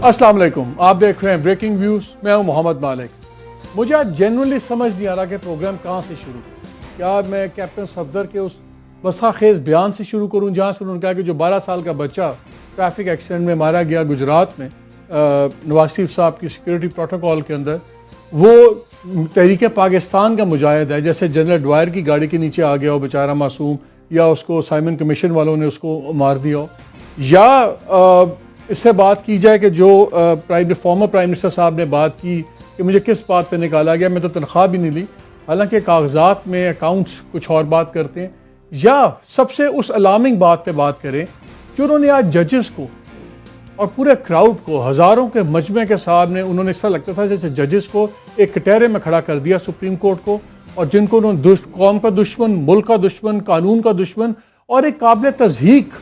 अस्सलाम वालेकुम, आप देख रहे हैं ब्रेकिंग व्यूज। मैं हूं मोहम्मद मालिक। मुझे आज जेन्युइनली समझ नहीं आ रहा कि प्रोग्राम कहाँ से शुरू करूं। क्या मैं कैप्टन सफदर के उस बसाखेज बयान से शुरू करूं जहाँ से उन्होंने कहा कि जो 12 साल का बच्चा ट्रैफिक एक्सीडेंट में मारा गया गुजरात में नवाज शरीफ साहब की सिक्योरिटी प्रोटोकॉल के अंदर, वो तहरीक पाकिस्तान का मुजाहिद है, जैसे जनरल डवायर की गाड़ी के नीचे आ गया हो बेचारा मासूम, या उसको साइमन कमीशन वालों ने उसको मार दिया हो, या इससे बात की जाए कि जो फॉर्मर प्राइम मिनिस्टर साहब ने बात की कि मुझे किस बात पे निकाला गया, मैं तो तनख्वाह भी नहीं ली, हालांकि कागजात में अकाउंट्स कुछ और बात करते हैं, या सबसे उस अलार्मिंग बात पे बात करें जो उन्होंने आज जजेस को और पूरे क्राउड को हज़ारों के मजमे के सामने उन्होंने ऐसा लगता था जैसे जजेस को एक कटहरे में खड़ा कर दिया सुप्रीम कोर्ट को, और जिनको उन्होंने कौम का दुश्मन, मुल्क का दुश्मन, कानून का दुश्मन और एक काबिल तज़हीक,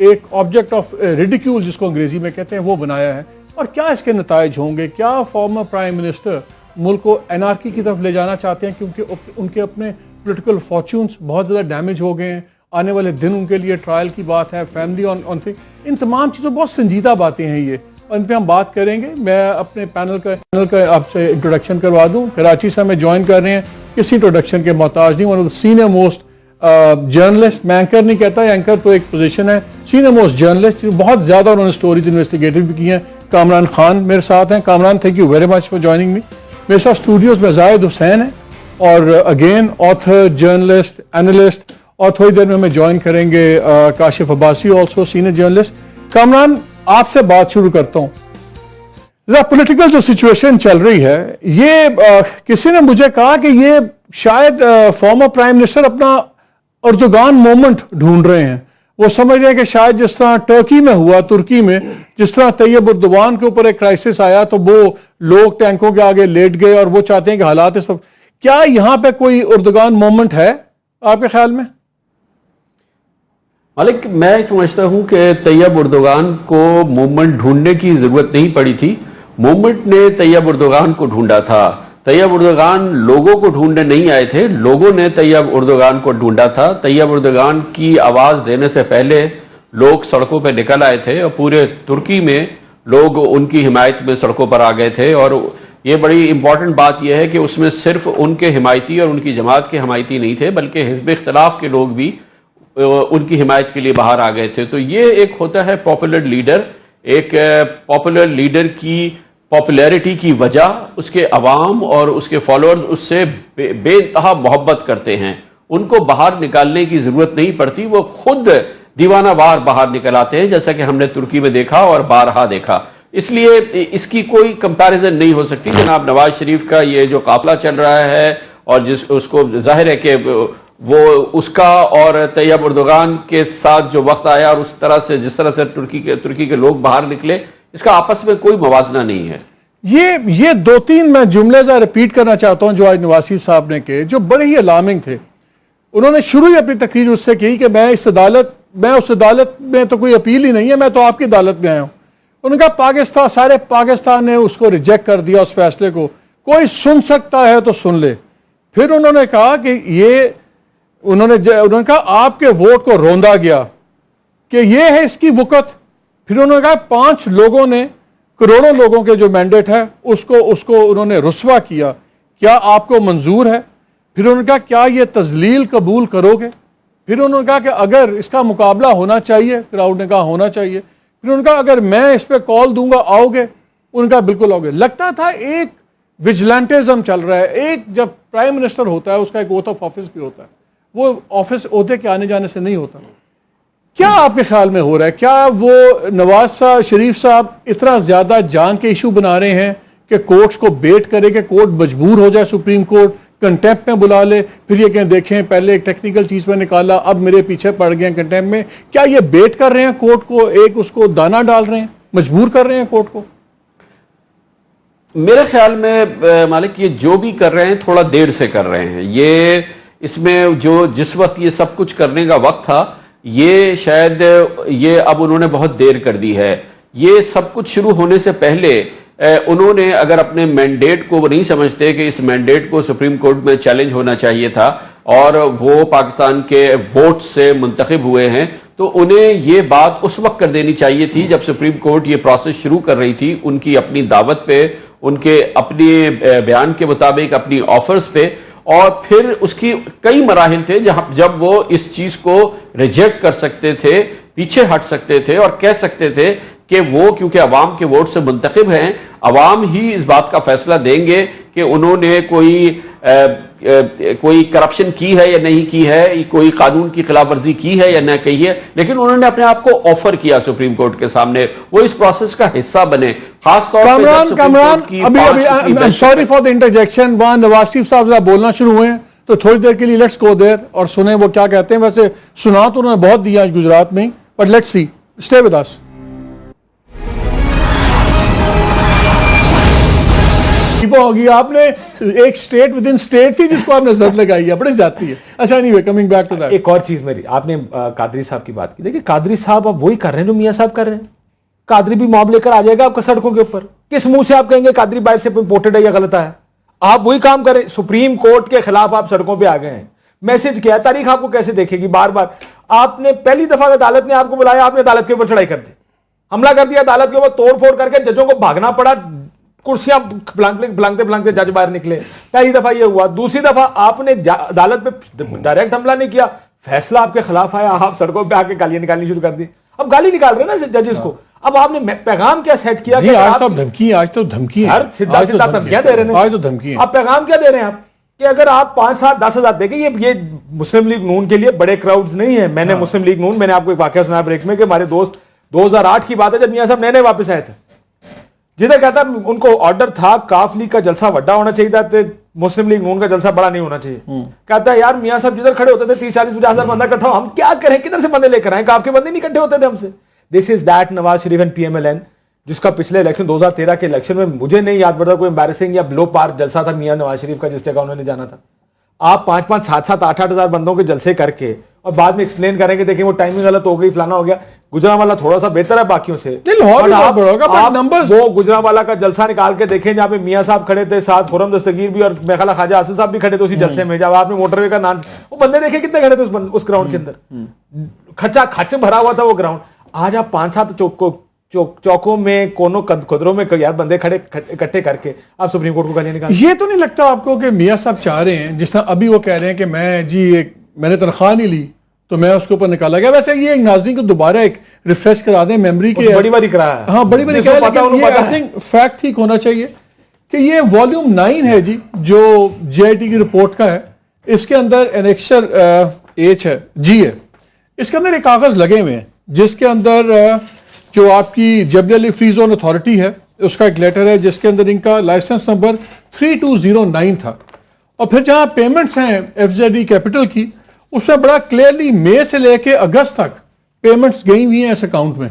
एक ऑब्जेक्ट ऑफ रिडिक्यूल जिसको अंग्रेजी में कहते हैं, वो बनाया है। और क्या इसके नताइज होंगे? क्या फॉर्मर प्राइम मिनिस्टर मुल्क को एनार्की की तरफ ले जाना चाहते हैं क्योंकि उनके अपने पॉलिटिकल फॉर्च्यून्स बहुत ज़्यादा डैमेज हो गए हैं, आने वाले दिन उनके लिए ट्रायल की बात है, फैमिली ऑन थिंग, इन तमाम चीज़ों बहुत संजीदा बातें हैं ये, और इन पर हम बात करेंगे। मैं अपने पैनल का आपसे इंट्रोडक्शन करवा दूँ। कराची से हमें ज्वाइन कर रहे हैं, किसी इंट्रोडक्शन के मोहताज नहीं, one of the senior most journalist, मैं एंकर नहीं कहता, एंकर तो एक पोजीशन है, सीनियर मोस्ट जर्नलिस्ट, बहुत ज़्यादा उन्होंने स्टोरीज इन्वेस्टिगेटिव भी की हैं। कामरान खान मेरे साथ हैं। Kamran, thank you very much for joining me. मेरे साथ स्टूडियोज़ में जाहिद हुसैन है, और अगेन ऑथर, जर्नलिस्ट, एनालिस्ट, और थोड़ी देर में हमें ज्वाइन करेंगे Kashif Abbasi, also senior journalist. Kamran, आपसे बात शुरू करता हूँ। पॉलिटिकल जो सिचुएशन चल रही है, ये किसी ने मुझे कहा कि ये शायद फॉर्मर प्राइम मिनिस्टर अपना अर्दोगान मोमेंट ढूंढ रहे हैं। वो समझ रहे हैं कि शायद जिस तरह टर्की में हुआ, तुर्की में जिस तरह तैयब उर्दवान के ऊपर एक क्राइसिस आया तो वो लोग टैंकों के आगे लेट गए, और वो चाहते हैं कि हालात सब, क्या यहाँ पे कोई अर्दोगान मोमेंट है आपके ख्याल में? मालिक, मैं समझता हूं कि तैयब उर्दोगान को मूवमेंट ढूंढने की जरूरत नहीं पड़ी थी। मूवमेंट ने तैयब उर्दोगान को ढूंढा था। तैयब उर्दोगान लोगों को ढूंढने नहीं आए थे, लोगों ने तैयब उर्दोगान को ढूंढा था। तैयब उर्दोगान की आवाज देने से पहले लोग सड़कों पर निकल आए थे, और पूरे तुर्की में लोग उनकी हिमायत में सड़कों पर आ गए थे। और ये बड़ी इंपॉर्टेंट बात यह है कि उसमें सिर्फ उनके हिमायती और उनकी जमात के हिमायती नहीं थे, बल्कि हिज़्ब इख्तिलाफ के लोग भी उनकी हिमायत के लिए बाहर आ गए थे। तो ये एक होता है पॉपुलर लीडर। एक पॉपुलर लीडर की पॉपुलैरिटी की वजह उसके अवाम और उसके फॉलोअर्स उससे बेइंतहा मोहब्बत करते हैं। उनको बाहर निकालने की जरूरत नहीं पड़ती, वो खुद दीवाना वार बाहर निकल आते हैं, जैसा कि हमने तुर्की में देखा और बारहा देखा। इसलिए इसकी कोई कंपैरिजन नहीं हो सकती। जनाब नवाज शरीफ का ये जो काफिला चल रहा है, और जिस उसको जाहिर है कि वो उसका और तैयब उर्दोगान के साथ जो वक्त आया, और उस तरह से जिस तरह से तुर्की के लोग बाहर निकले, इसका आपस में कोई मवाजना नहीं है। ये दो तीन मैं जुमले ज़रा रिपीट करना चाहता हूं जो आज नवाज शरीफ साहब ने कहे, जो बड़े ही अलार्मिंग थे। उन्होंने शुरू ही अपनी तकरीर उससे की कि मैं उस अदालत में तो कोई अपील ही नहीं है, मैं तो आपकी अदालत में आया हूं। उन्होंने कहा पाकिस्तान, सारे पाकिस्तान ने उसको रिजेक्ट कर दिया, उस फैसले को, कोई सुन सकता है तो सुन ले। फिर उन्होंने कहा कि उन्होंने कहा आपके वोट को रोंदा गया कि ये है इसकी वक़्त। फिर उन्होंने कहा 5 लोगों ने करोड़ों लोगों के जो मैंडेट है उसको उन्होंने रुस्वा किया, क्या आपको मंजूर है? फिर उन्होंने कहा क्या ये तजलील कबूल करोगे? फिर उन्होंने कहा कि अगर इसका मुकाबला होना चाहिए, क्राउड ने कहा होना चाहिए। फिर उन्होंने कहा अगर मैं इस पर कॉल दूंगा आओगे? उनका बिल्कुल आओगे। लगता था एक विजिलेंटिज्म चल रहा है। एक जब प्राइम मिनिस्टर होता है उसका एक ओथ ऑफ ऑफिस भी होता है, वो ऑफिस ओहदे के आने जाने से नहीं होता। क्या आपके ख्याल में हो रहा है? क्या वो नवाज शरीफ साहब इतना ज्यादा जान के इशू बना रहे हैं कि कोर्ट्स को बेट करे कि कोर्ट मजबूर हो जाए, सुप्रीम कोर्ट कंटेम्प्ट में बुला ले, फिर ये कहें देखें पहले एक टेक्निकल चीज में निकाला, अब मेरे पीछे पड़ गए कंटेम्प्ट में? क्या ये बेट कर रहे हैं कोर्ट को, एक उसको दाना डाल रहे हैं, मजबूर कर रहे हैं कोर्ट को? मेरे ख्याल में मालिक, ये जो भी कर रहे हैं थोड़ा देर से कर रहे हैं। ये इसमें जो जिस वक्त ये सब कुछ करने का वक्त था, ये शायद ये अब उन्होंने बहुत देर कर दी है। ये सब कुछ शुरू होने से पहले उन्होंने अगर अपने मैंडेट को, वो नहीं समझते कि इस मैंडेट को सुप्रीम कोर्ट में चैलेंज होना चाहिए था, और वो पाकिस्तान के वोट से मुंतखब हुए हैं, तो उन्हें ये बात उस वक्त कर देनी चाहिए थी जब सुप्रीम कोर्ट ये प्रोसेस शुरू कर रही थी, उनकी अपनी दावत पे, उनके अपने बयान के मुताबिक, अपनी ऑफर्स पे, और फिर उसकी कई मराहिल थे जब वो इस चीज को रिजेक्ट कर सकते थे, पीछे हट सकते थे और कह सकते थे कि वो क्योंकि अवाम के वोट से मुंतखब हैं, अवाम ही इस बात का फैसला देंगे कि उन्होंने कोई करप्शन की है या नहीं की है, कोई कानून की खिलाफ वर्जी की है या नहीं की है। लेकिन उन्होंने अपने आप को ऑफर किया सुप्रीम कोर्ट के सामने, वो इस प्रोसेस का हिस्सा बने। खासतौर पर Kamran, sorry for the interjection, वहां नवाज शरीफ साहब जरा बोलना शुरू हुए तो थोड़ी देर के लिए लेट्स गो देयर और सुने वो क्या कहते हैं। वैसे सुना तो उन्होंने बहुत दिया गुजरात में, but let's see, stay with us. होगी आपने एक स्टेट विद इन स्टेट थी जिसको आपने जद लगाई है, बड़ी जाती है। अच्छा, anyway, coming back to that, एक और चीज मेरी, आपने कादरी साहब की बात की। देखिए कादरी साहब अब वही कर रहे हैं जो मियां साहब कर रहे हैं। कादरी भी मॉब लेकर आ जाएगा आपका सड़कों के ऊपर। किस मुंह से आप कहेंगे कादरी बाहर से इंपोर्टेड है या गलत है? आप वही काम करें। सुप्रीम कोर्ट के खिलाफ आप सड़कों पर आ गए हैं, मैसेज किया, तारीख आपको कैसे देखेगी? बार बार आपने पहली दफा अदालत ने आपको बुलाया, आपने अदालत के ऊपर चढ़ाई कर दी, हमला कर दिया अदालत के ऊपर, तोड़फोड़ करके जजों को भागना पड़ा, कुर्सियां भांगते भांगते जज बाहर निकले। पहली दफा ये हुआ। दूसरी दफा आपने अदालत पे डायरेक्ट हमला नहीं किया, फैसला आपके खिलाफ आया, आप सड़कों पे आके गालियां निकालनी शुरू कर दी। अब गाली निकाल रहे हैं ना जजेस को। अब आपने पैगाम क्या सेट किया? आज तो धमकी, आज तो धमकी है, सीधा सीधा धमकियां दे रहे हैं। आज तो धमकी है। आप पैगाम क्या दे रहे हैं आप कि अगर आप 5, 7, 10 हजार देखें, ये मुस्लिम लीग नून के लिए बड़े क्राउड्स नहीं है। मैंने मुस्लिम लीग नून, मैंने आपको एक वाकया सुनाया ब्रेक में कि हमारे दोस्त 2008 की बात है जब मियां साहब नए वापस आए थे, जिधर कहता उनको ऑर्डर था काफ लीग का जलसा बड़ा होना चाहिए था, तो मुस्लिम लीग नून का जलसा बड़ा नहीं होना चाहिए। कहता है यार मियां साहब जिधर खड़े होते थे 30, 40, 50 हजार बंदा इकट्ठा, हम क्या करें, किधर से बंदे लेकर आए? काफ के बंदे नहीं इकट्ठे होते थे हमसे। This is that Nawaz Sharif and PMLN, जिसका पिछले इलेक्शन 2013 के इलेक्शन में मुझे नहीं याद पड़ता कोई एम्बैरेसिंग या ब्लो पार जलसा था मियां नवाज शरीफ का जिस जगह उन्होंने जाना था। आप 5-5, 7-7, 8-8 हजार बंदों के जलसे करके और बाद में एक्सप्लेन करेंगे देखिए वो टाइमिंग गलत हो गई, फलाना हो गया। गुजरांवाला थोड़ा सा बेहतर है बाकियों से, वो गुजरांवाला का जलसा निकाल के देखें जहां पे मियां साहब खड़े थे, साथ खुरम दस्तगीर भी और मेखला ख्वाजा आसिफ साहब भी खड़े थे उसी जलसे में। जब आपने मोटरवे का नाम, वो बंदे देखे कितने खड़े थे उस ग्राउंड के अंदर, खचा खच भरा हुआ था वो ग्राउंड। आज आप 5-7 चौकों में, कोनों खुदरों में यार बंदे खड़े इकट्ठे करके आप सुप्रीम कोर्ट को गालियां निकाल। ये तो नहीं लगता आपको कि मियां साहब चाह रहे हैं, जिस तरह अभी वो कह रहे हैं कि मैंने तनख्वाह नहीं ली तो मैं उसके ऊपर निकाला गया। वैसे ये नाज़रीन को दोबारा एक रिफ्रेश करा दें मेमोरी के, बड़ी बारी कराया, हाँ बड़ी बारी कराया, आई थिंक फैक्ट ठीक होना चाहिए कि ये वॉल्यूम 9 है जी जो JIT की रिपोर्ट का है। इसके अंदर एनेक्सर H है, G है, इसके अंदर एक कागज लगे हुए हैं जिसके अंदर जो आपकी जबल अली फ्री जोन अथॉरिटी है उसका एक लेटर है जिसके अंदर इनका लाइसेंस नंबर 3209 था। और फिर जहां पेमेंट्स हैं FZE कैपिटल की, उसमें बड़ा क्लियरली मई से लेके अगस्त तक पेमेंट्स गई हुई हैं इस अकाउंट में।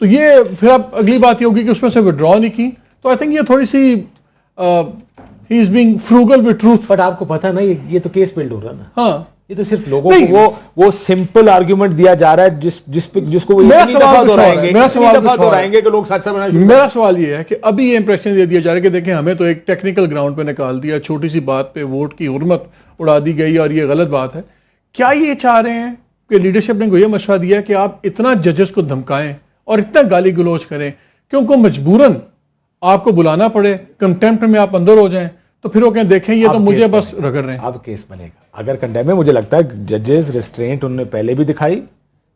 तो ये फिर अब अगली बात ये होगी कि उसमें से विड्रॉ नहीं की। तो आई थिंक ये थोड़ी सी ही is being frugal with truth. But आपको पता ना ये तो केस बिल्ड हो रहा है ना। हाँ, ये तो सिर्फ लोगों को वो सिंपल आर्गुमेंट दिया जा रहा है जिसको वो मेरा सवाल दोहराएंगे कि लोग सच बनाना शुरू। मेरा सवाल ये है कि अभी ये इंप्रेशन दे दिया जा रहा है कि देखें हमें तो एक टेक्निकल ग्राउंड पे निकाल दिया, छोटी सी बात पे वोट की हुर्मत उड़ा दी गई और ये गलत बात है। क्या ये चाह रहे हैं कि लीडरशिप ने को ये मशवरा दिया कि आप इतना जजेस को धमकाएं और इतना गाली गलौज करें कि उनको मजबूरन आपको बुलाना पड़े, कंटेम्प्ट में आप अंदर हो जाएं, तो फिर वो कहें देखें ये तो मुझे बस रगड़ रहे हैं। अब केस बनेगा अगर कंडेम में। मुझे लगता है जजेस रिस्ट्रेंट उन्होंने पहले भी दिखाई,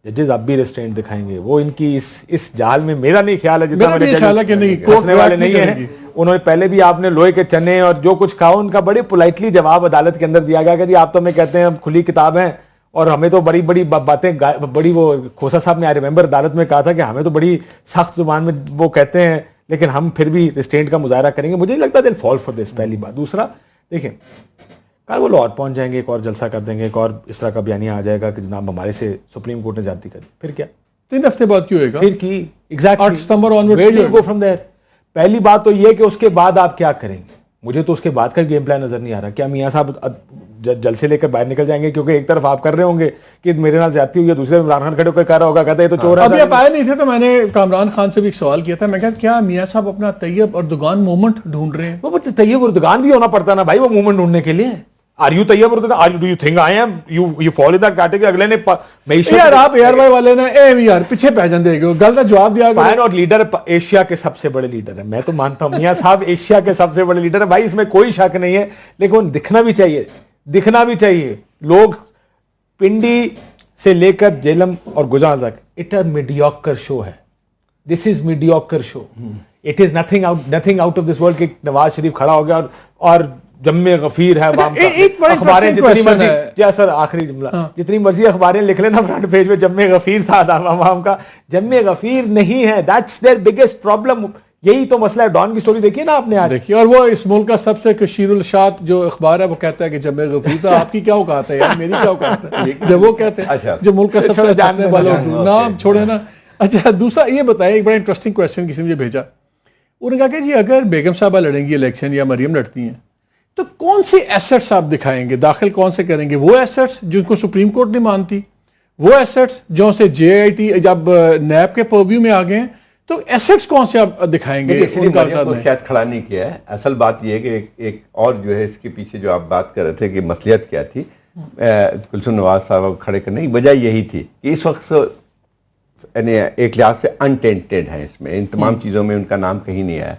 जजेस अब भी रिस्ट्रेंट दिखाएंगे। वो इनकी इस जाल में मेरा नहीं ख्याल है जितना मेरे फंसने वाले नहीं है। उन्होंने पहले भी आपने लोहे के चने और जो कुछ कहा उनका बड़े पोलाइटली जवाब अदालत के अंदर दिया गया कि जी आप तो हमें कहते हैं खुली किताब है और हमें तो बड़ी बड़ी बातें बड़ी, वो खोसा साहब ने आई रिमेंबर अदालत में कहा था कि हमें तो बड़ी सख्त जुबान में वो कहते हैं लेकिन हम फिर भी रिस्ट्रेंट का मुजाहरा करेंगे। मुझे नहीं लगता दिल फॉल फॉर दिस, पहली बात। दूसरा देखिए कल वो लाहौर पहुंच जाएंगे, एक और जलसा कर देंगे, एक और इस तरह का बयानिया आ जाएगा कि जनाब हमारे से सुप्रीम कोर्ट ने ज्यादती करी, फिर क्या 3 हफ्ते बाद क्यों होगा? फिर की एग्जैक्टली 8 सितंबर onward where do you go from there. पहली बात तो ये कि उसके बाद आप क्या करेंगे, मुझे तो उसके बाद का गेम प्लान नजर नहीं आ रहा। क्या मियां साहब जलसे लेकर बाहर निकल जाएंगे? क्योंकि एक तरफ आप कर रहे होंगे कि मेरे नाल ज्यादती हुई है, दूसरे इमरान खान खड़े होकर कह रहा होगा कहता है तो चोर है। अभी आप आए नहीं थे तो मैंने कामरान खान से भी एक सवाल किया था, मैं कहा क्या मियां साहब अपना तैयब अर्दोगान मूवमेंट ढूंढ रहे हैं? वो तैयब अर्दोगान भी होना पड़ता ना भाई वो मूवमेंट ढूंढने के लिए। Are you Tayyip Erdogan, do you think I am, you follow that category? अगले ने यार आप एयरवाई वाले ने यार पीछे पह जाते हो, गलत जवाब दिया फैन और लीडर एशिया के सबसे बड़े लीडर है, मैं तो मानता हूं मियां साहब एशिया के सबसे बड़े लीडर है भाई, इसमें कोई शक नहीं है, लेकिन दिखना भी चाहिए। लोग पिंडी से लेकर जेलम और गुजरात तक इट अ मीडियोकर शो है, this is mediocre show, it is nothing out of this world कि नवाज शरीफ खड़ा हो गया और जम्मे गफीर है अखबारें जितनी मर्जी, क्या सर आखिरी जुमला, जितनी मर्जी अखबारें लिख लेना फ्रंट पेज में जम्मे गफीर था अवाम का, जम्मे गफीर नहीं है, दैट्स देयर बिगेस्ट प्रॉब्लम। यही तो मसला है। डॉन की स्टोरी देखिए ना आपने आज, देखिए, और वो इस मुल्क का सबसे कशीरुल शात जो अखबार है वो कहता है कि जम्मे गफीर था। आपकी क्या औकात है यार, मेरी क्या औकात है जब वो कहते हैं जो मुल्क का सबसे जानने वाला नाम छोड़े ना। अच्छा, दूसरा ये बताएं, एक बड़ा इंटरेस्टिंग क्वेश्चन किसी ने मुझे भेजा, उन्होंने कहा कि जी अगर बेगम साहबा लड़ेंगी इलेक्शन या मरियम लड़ती हैं तो कौन सी एसेट्स आप दिखाएंगे, दाखिल कौन से करेंगे? वो एसेट्स जिनको सुप्रीम कोर्ट नहीं मानती, वो एसेट्स जो से JIT जब नैब के पर्व्यू में आ गए हैं, तो एसेट्स कौन से आप दिखाएंगे? शायद खड़ा नहीं किया है। असल बात यह है कि एक और जो है इसके पीछे जो आप बात कर रहे थे कि मसलियत क्या थी, कुलसुम नवाज साहब खड़े करने की वजह यही थी कि इस वक्त एक लिहाज से अनटेंटेड है, इसमें इन तमाम चीज़ों में उनका नाम कहीं नहीं आया।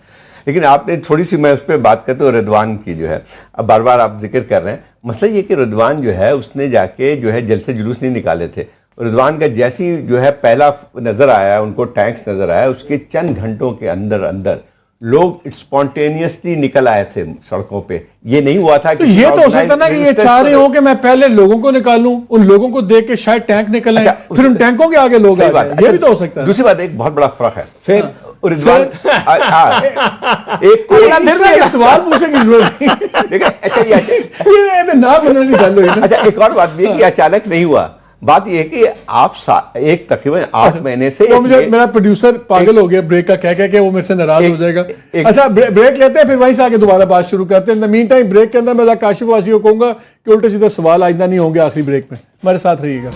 लेकिन आपने थोड़ी सी, मैं उस पर बात करता हूँ रिदवान की, जो है अब बार बार आप जिक्र कर रहे हैं, मसला ये कि रिदवान जो है उसने जाके जो है जलसे जुलूस नहीं निकाले थे। रिदवान का जैसी जो है पहला नजर आया, उनको टैंक्स नजर आया, उसके चंद घंटों के अंदर अंदर लोग स्पॉन्टेनियसली निकल आए थे सड़कों पे। ये नहीं हुआ था कि तो ये तो हो सकता ना कि ये चाह रहे हो कि मैं पहले लोगों को निकालूं, उन लोगों को देख के शायद टैंक निकल आए, फिर उन टैंकों के आगे लोग आ जाएं। ये भी तो हो सकता है। दूसरी बात, एक बहुत बड़ा फर्क है फिर रिदवान एक सवाल पूछने की जरूरत नहीं। अच्छा ये ना बनने की गल हुई ना। अच्छा, एक और बात भी है कि अचानक नहीं हुआ। बात यह है कि आप एक तकरीबन 8 महीने से तो मुझे मेरा प्रोड्यूसर पागल हो गया ब्रेक का कह के, वो मेरे से नाराज हो जाएगा। अच्छा, ब्रेक लेते हैं, फिर वहीं से आके दोबारा बात शुरू करते हैं। मीन टाइम ब्रेक के अंदर मैं काशिफ वासी को कहूंगा कि उल्टे सीधे सवाल आइंदा नहीं होंगे आखिरी ब्रेक में। हमारे साथ रहिएगा।